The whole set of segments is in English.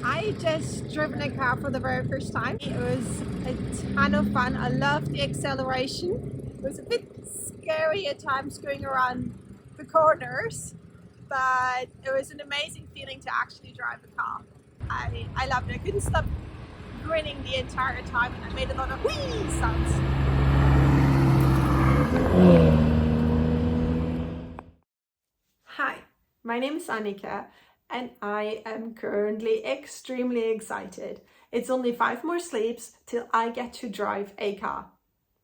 I just driven a car for the very first time. It was a ton of fun. I loved the acceleration. It was a bit scary at times going around the corners, but it was an amazing feeling to actually drive a car. I loved it. I couldn't stop grinning the entire time, and I made a lot of whee sounds. Hi, my name is Annika and I am currently extremely excited. It's only 5 more sleeps till I get to drive a car.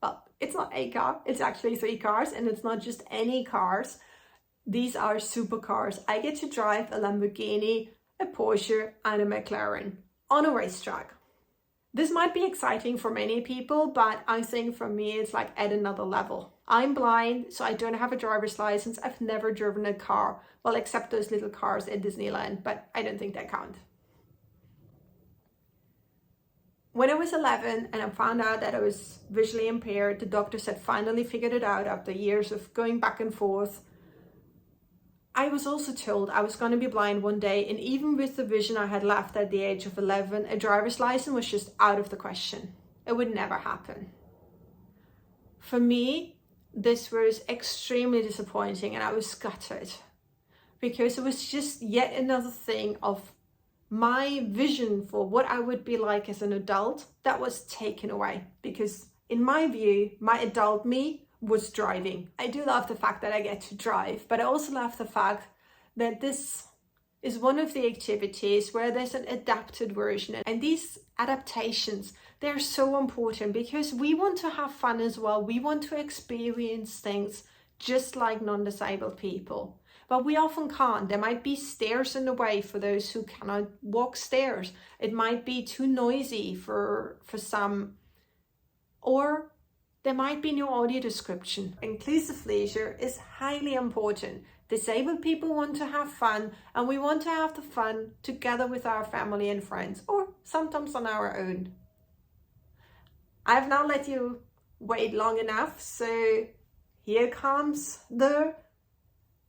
Well, it's not a car, it's actually 3 cars, and it's not just any cars. These are supercars. I get to drive a Lamborghini, a Porsche and a McLaren on a racetrack. This might be exciting for many people, but I think for me it's like at another level. I'm blind, so I don't have a driver's license. I've never driven a car, well, except those little cars at Disneyland, but I don't think they count. When I was 11 and I found out that I was visually impaired, the doctors had finally figured it out after years of going back and forth. I was also told I was going to be blind one day, and even with the vision I had left at the age of 11, a driver's license was just out of the question. It would never happen. For me, this was extremely disappointing and I was gutted because it was just yet another thing of my vision for what I would be like as an adult that was taken away, because in my view, my adult me was driving. I do love the fact that I get to drive, but I also love the fact that this is one of the activities where there's an adapted version, and these adaptations, they're so important because we want to have fun as well. We want to experience things just like non-disabled people, but we often can't. There might be stairs in the way for those who cannot walk stairs. It might be too noisy for some, or there might be no audio description. Inclusive leisure is highly important. Disabled people want to have fun, and we want to have the fun together with our family and friends, or sometimes on our own. I've now let you wait long enough, so here comes the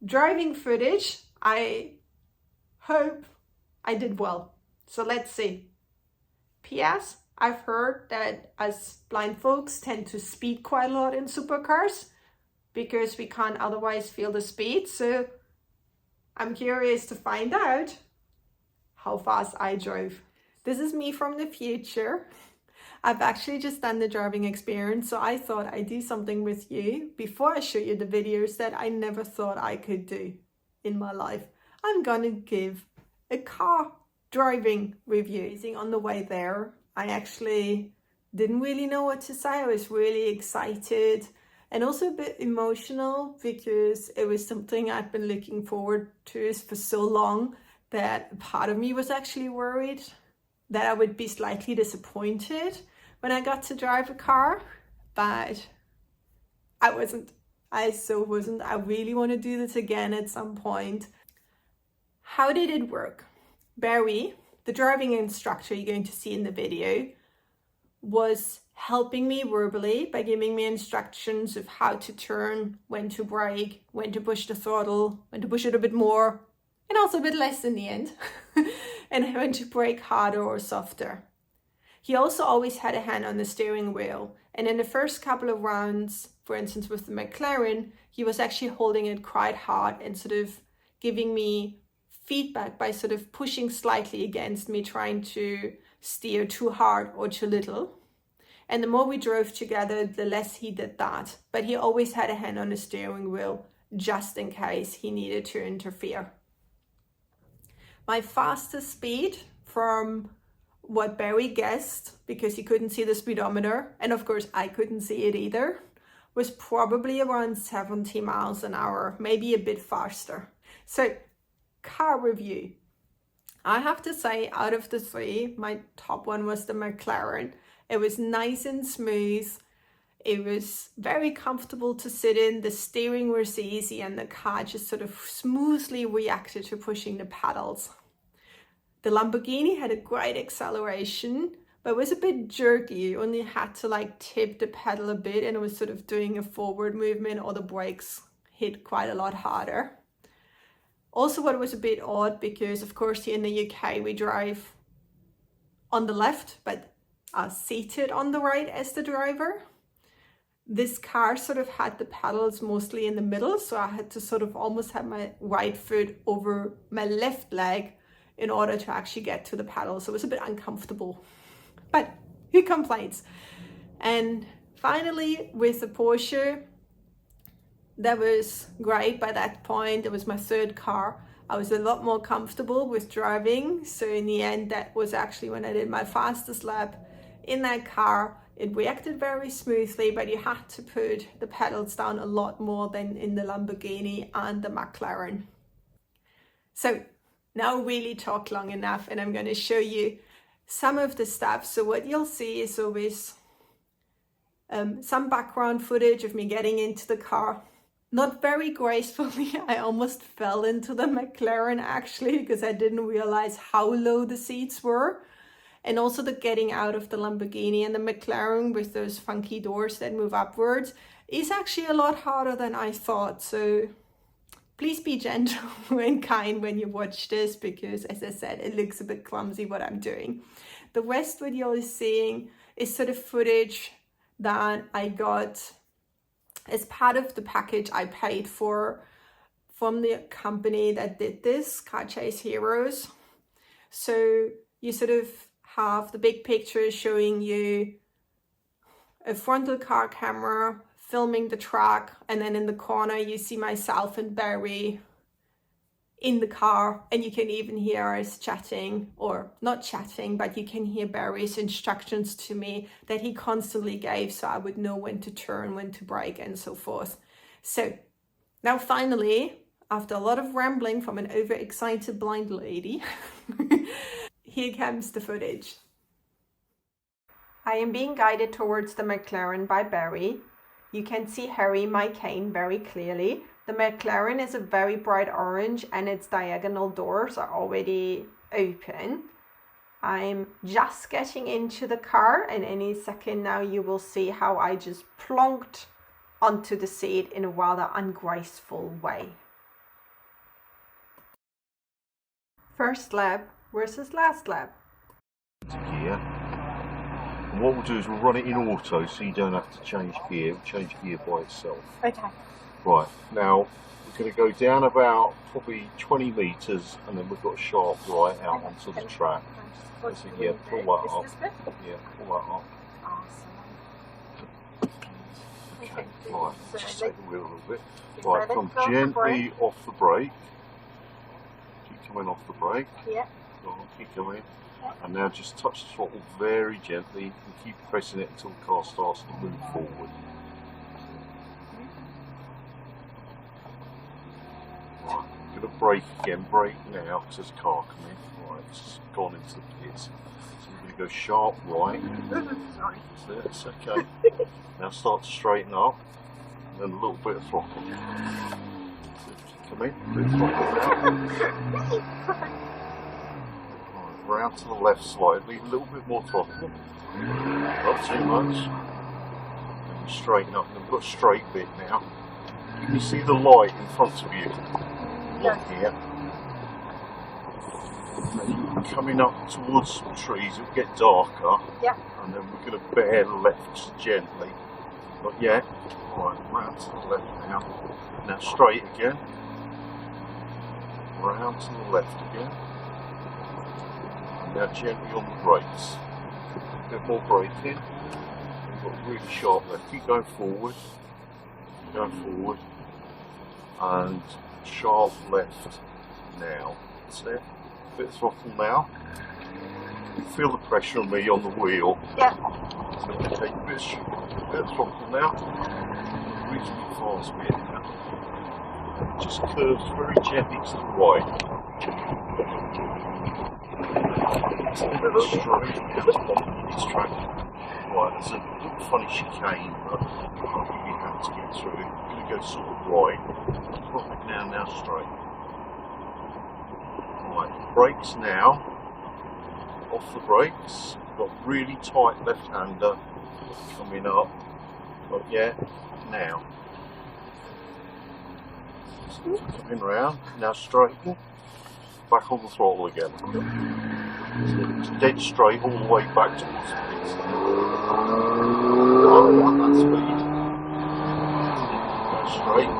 driving footage. I hope I did well. So let's see. P.S. I've heard that us blind folks tend to speed quite a lot in supercars because we can't otherwise feel the speed. So I'm curious to find out how fast I drove. This is me from the future. I've actually just done the driving experience, so I thought I'd do something with you before I show you the videos that I never thought I could do in my life. I'm gonna give a car driving review. On the way there, I actually didn't really know what to say. I was really excited and also a bit emotional because it was something I'd been looking forward to for so long that part of me was actually worried that I would be slightly disappointed when I got to drive a car, but I wasn't. I so wasn't. I really want to do this again at some point. How did it work? Barry, the driving instructor you're going to see in the video, was helping me verbally by giving me instructions of how to turn, when to brake, when to push the throttle, when to push it a bit more, and also a bit less in the end, and when to brake harder or softer. He also always had a hand on the steering wheel, and in the first couple of rounds, for instance with the McLaren, he was actually holding it quite hard and sort of giving me feedback by sort of pushing slightly against me, trying to steer too hard or too little. And the more we drove together, the less he did that. But he always had a hand on the steering wheel just in case he needed to interfere. My fastest speed, from what Barry guessed, because he couldn't see the speedometer, and of course I couldn't see it either, was probably around 70 miles an hour, maybe a bit faster. So, car review. I have to say, out of the 3, my top one was the McLaren. It was nice and smooth. It was very comfortable to sit in. The steering was easy and the car just sort of smoothly reacted to pushing the pedals. The Lamborghini had a great acceleration, but it was a bit jerky. You only had to like tip the pedal a bit and it was sort of doing a forward movement, or the brakes hit quite a lot harder. Also, what was a bit odd, because of course here in the UK we drive on the left, but seated on the right as the driver. This car sort of had the pedals mostly in the middle, so I had to sort of almost have my right foot over my left leg in order to actually get to the pedals. So it was a bit uncomfortable, but who complains? And finally, with the Porsche, that was great. By that point, it was my third car. I was a lot more comfortable with driving. So in the end, that was actually when I did my fastest lap in that car. It reacted very smoothly, but you had to put the pedals down a lot more than in the Lamborghini and the McLaren. So now really talk long enough, and I'm going to show you some of the stuff. So what you'll see is always some background footage of me getting into the car. Not very gracefully. I almost fell into the McLaren actually, because I didn't realize how low the seats were. And also the getting out of the Lamborghini and the McLaren with those funky doors that move upwards is actually a lot harder than I thought. So please be gentle and kind when you watch this, because as I said, it looks a bit clumsy what I'm doing. The rest what you're seeing is sort of footage that I got as part of the package I paid for from the company that did this, Car Chase Heroes. So you sort of have the big picture showing you a frontal car camera filming the track, and then in the corner you see myself and Barry in the car, and you can even hear us chatting, or not chatting, but you can hear Barry's instructions to me that he constantly gave, so I would know when to turn, when to brake, and so forth. So now finally, after a lot of rambling from an overexcited blind lady, here comes the footage. I am being guided towards the McLaren by Barry. You can see Harry, my cane, very clearly. The McLaren is a very bright orange and its diagonal doors are already open. I'm just getting into the car, and any second now you will see how I just plonked onto the seat in a rather ungraceful way. First lap versus last lap. Gear. And what we'll do is we'll run it in auto so you don't have to change gear. It'll change gear by itself. Okay. Right, now we're going to go down about probably 20 metres, and then we've got a sharp right out onto the track. So yeah, pull that up. Yeah, pull that up. Okay, right, just take the wheel a little bit. Right, come gently off the brake. Keep coming off the brake. Yeah. Go on, keep coming. And now just touch the throttle very gently and keep pressing it until the car starts to move forward. Right, I'm going to brake again. Brake now because there's a car coming. Right, it's gone into the pits. So we're going to go sharp right. Sorry. It's okay. Now start to straighten up, and then a little bit of throttle. Come in, bit of throttle now. Round to the left slightly, a little bit more throttle. Not too much. And straighten up. And we've got a straight bit now. You can see the light in front of you. Along here. And coming up towards some trees, it'll get darker. Yeah. And then we're going to bear left gently. Not yet. Right, round to the left now. Now straight again. Round to the left again. Now gently on the brakes. A bit more braking. We've got really sharp left. Keep going forward. Keep going forward. And sharp left now. That's it. A bit of throttle now. Feel the pressure on me on the wheel. Yeah. So take a bit of throttle now. Reasonably fast bit now. Just curves very gently to the right. Straight down to the bottom of this track. Right, there's a little funny chicane, but I think we have to get through it. We're going to go sort of right now straight. Right, brakes now. Off the brakes. Got really tight left-hander coming up. Not yet. Now. So coming round. Now straighten. Back on the throttle again. So it's dead straight all the way back towards the pits. Oh, not that speed. Go straight.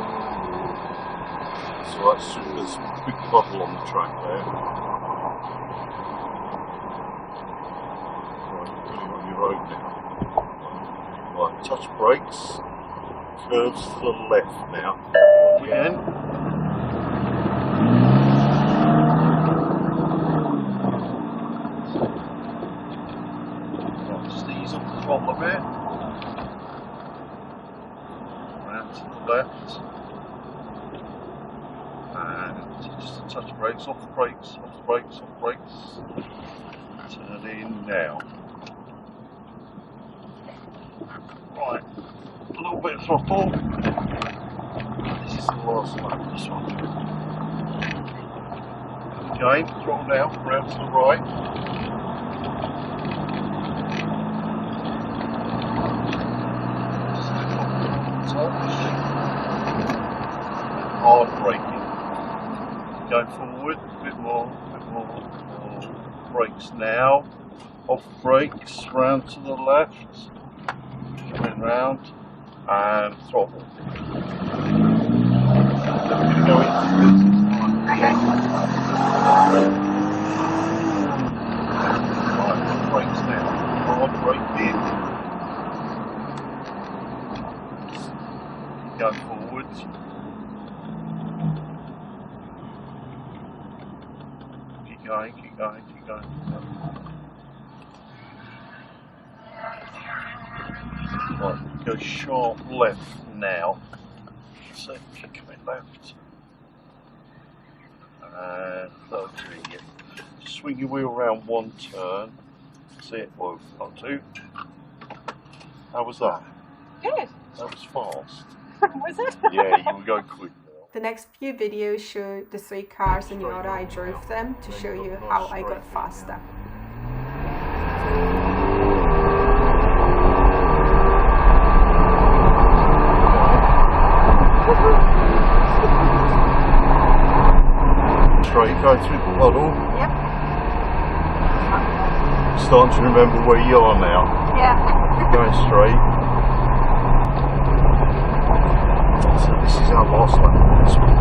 So that's there's a big puddle on the track there. Right, you're putting on your road now. Right, touch brakes. Curves to the left now. Again. Right, just ease up the throttle a bit. Round to the left. And just a touch brakes, off the brakes, off the brakes, off the brakes. Turn in now. Right, a little bit of throttle. This is the last lap, this one. Again, throttle down, round to the right. Hard braking. Going forward, a bit more. Brakes now. Off brakes, round to the left. Coming round and throttle. Go into this. Right, brakes now. Hard brake in. Going forwards. Keep going. Right, go sharp left now. So kick it left. And that'll do you. Swing your wheel around one turn. That's it. Well, not two. How was that? Good. That was fast. Was it? Yeah, you were going quick. The next few videos show the 3 cars and how I drove them to show you how I got faster. Straight, going through the puddle. Yep. Starting to remember where you are now. Yeah. Going straight. So this is our last lap on this one.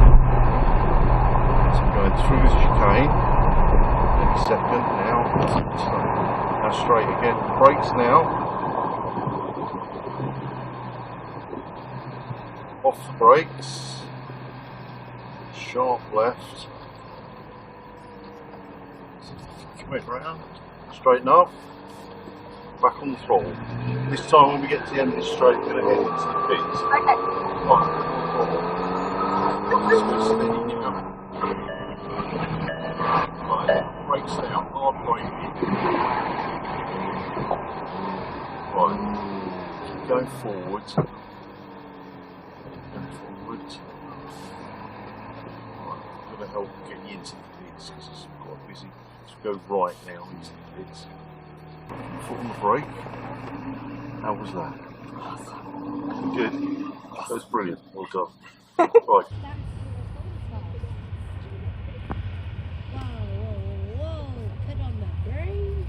So going through the chicane. Any second now. Now straight again. Brakes now. Off the brakes. Sharp left. Come round. Straighten up. Back on the throttle. This time when we get to the end of this straight, we're going to head into the pits. Okay. Right. Just go steady, you know. Right. Brakes down. Hard braking. Right. Keep going forwards. Going forwards. Right. I'm going to help get you into the pits because it's quite busy. So go right now into the pits. Foot on the brake. How was that? Good. That was brilliant. Well done. Right. Whoa, put on the brake.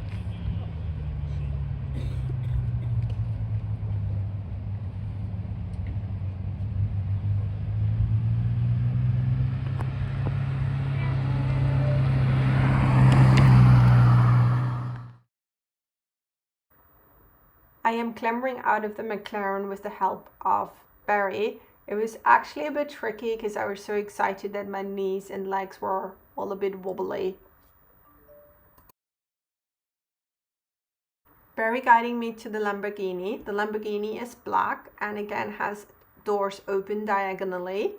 I am clambering out of the McLaren with the help of Barry. It was actually a bit tricky because I was so excited that my knees and legs were all a bit wobbly. Barry guiding me to the Lamborghini. The Lamborghini is black and again has doors open diagonally.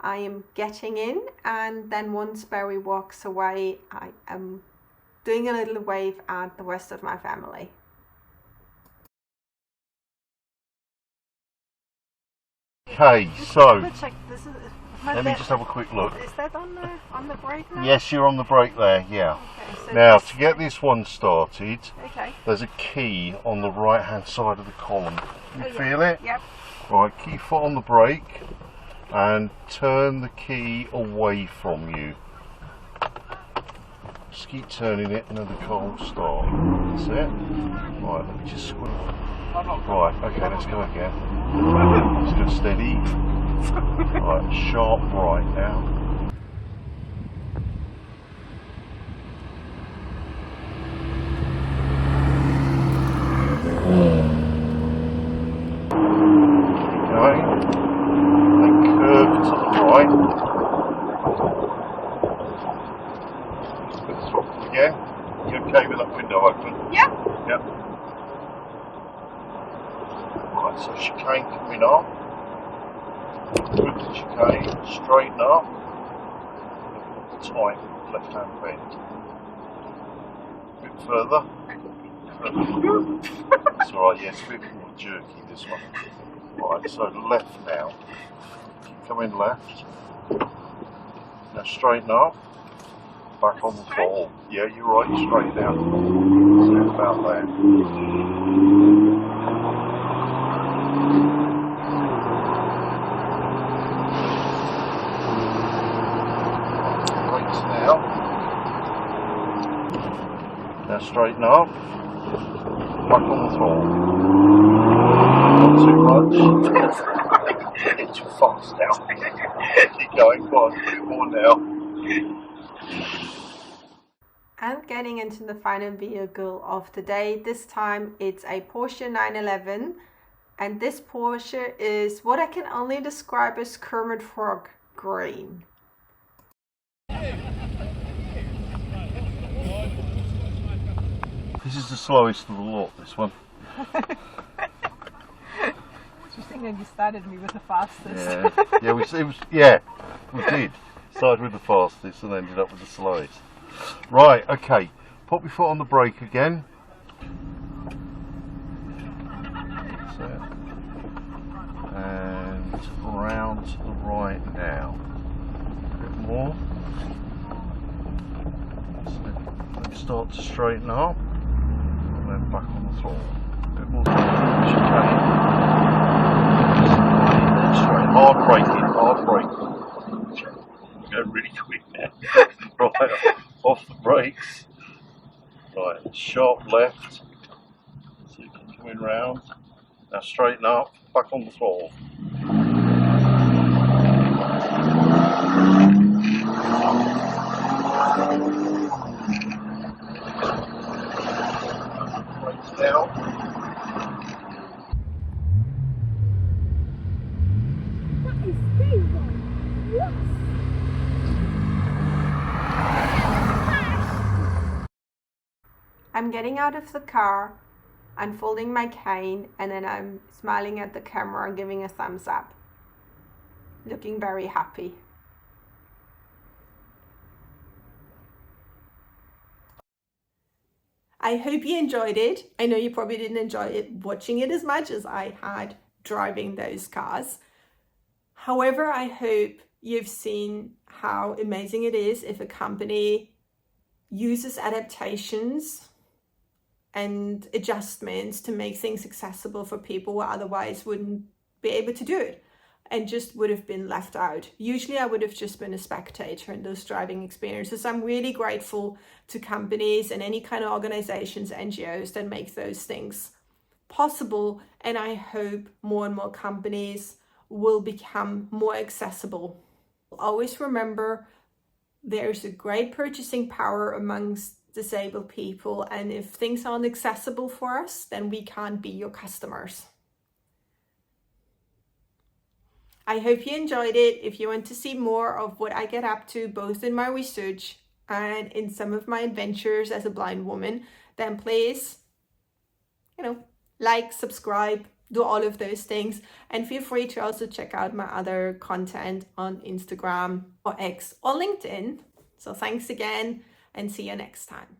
I am getting in, and then once Barry walks away, I am doing a little wave at the rest of my family. Okay, so Let me just have a quick look. Is that on the brake now? Yes, you're on the brake there, yeah. Okay, so Now, to get this one started, okay. there's a key on the right hand side of the column. You feel it? Yep. Right, key foot on the brake and turn the key away from you. Just keep turning it and then the car will start. That's it. Right, let me just squeeze. Right, okay, let's go again. Just go steady. Right, sharp right now. Keep going. Then curve to the right. Put the throttle again. You okay with that window open? Yeah. Yep. Right, so chicane coming up. Good chicane, straighten up. Tight left hand bend. A bit further. It's alright, yeah, it's a bit more jerky this one. Right, so left now. Keep coming left. Now straighten up. Back on the throttle. Yeah, you're right, straight down. So about there. Brakes now. Now straighten up. Back on the throttle. Not too much. Get too fast now. Keep going, go on, a bit more now. And getting into the final vehicle of the day. This time it's a Porsche 911, and this Porsche is what I can only describe as Kermit Frog green. This is the slowest of the lot, this one. Interesting that you started me with the fastest. Yeah, we did. Started with the fastest and ended up with the slowest. Right, okay. Pop your foot on the brake again. That's it. And round to the right now. A bit more. That's it. Then start to straighten up. And then back on the throttle. A bit more chicane. Straight. Hard braking. Go really quick now. Right, off the brakes. Right, sharp left. So you keep coming round. Now straighten up, back on the throttle. Brakes down. I'm getting out of the car, unfolding my cane, and then I'm smiling at the camera and giving a thumbs up. Looking very happy. I hope you enjoyed it. I know you probably didn't enjoy it watching it as much as I had driving those cars. However, I hope you've seen how amazing it is if a company uses adaptations and adjustments to make things accessible for people who otherwise wouldn't be able to do it and just would have been left out. Usually I would have just been a spectator in those driving experiences. I'm really grateful to companies and any kind of organizations, NGOs that make those things possible, and I hope more and more companies will become more accessible. Always remember, there's a great purchasing power amongst disabled people, and if things aren't accessible for us, then we can't be your customers. I hope you enjoyed it. If you want to see more of what I get up to, both in my research and in some of my adventures as a blind woman, then please, like, subscribe, do all of those things, and feel free to also check out my other content on Instagram or X or LinkedIn. So thanks again, and see you next time.